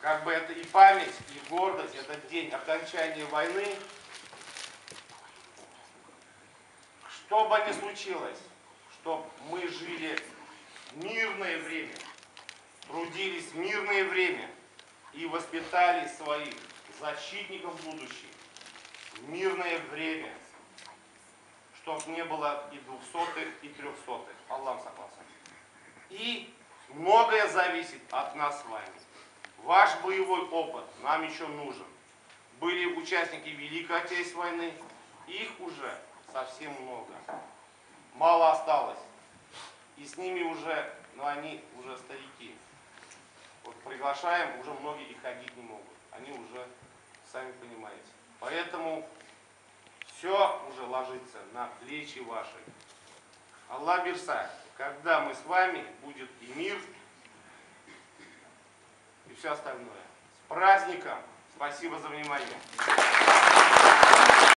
как бы это и память, и гордость, это день окончания войны. Что бы ни случилось, чтобы мы жили в мирное время, трудились в мирное время и воспитали своих защитников будущих в мирное время, чтобы не было и 200-х, и 300-х. Аллах согласен. И многое зависит от нас с вами. Ваш боевой опыт нам еще нужен. Были участники Великой Отечественной войны, их уже совсем много. Мало осталось. И с ними уже, они уже старики. Вот приглашаем, уже многие и ходить не могут. Они уже, сами понимаете. Поэтому все уже ложится на плечи ваши. Аллах бирса, когда мы с вами, будет и мир, и все остальное. С праздником! Спасибо за внимание.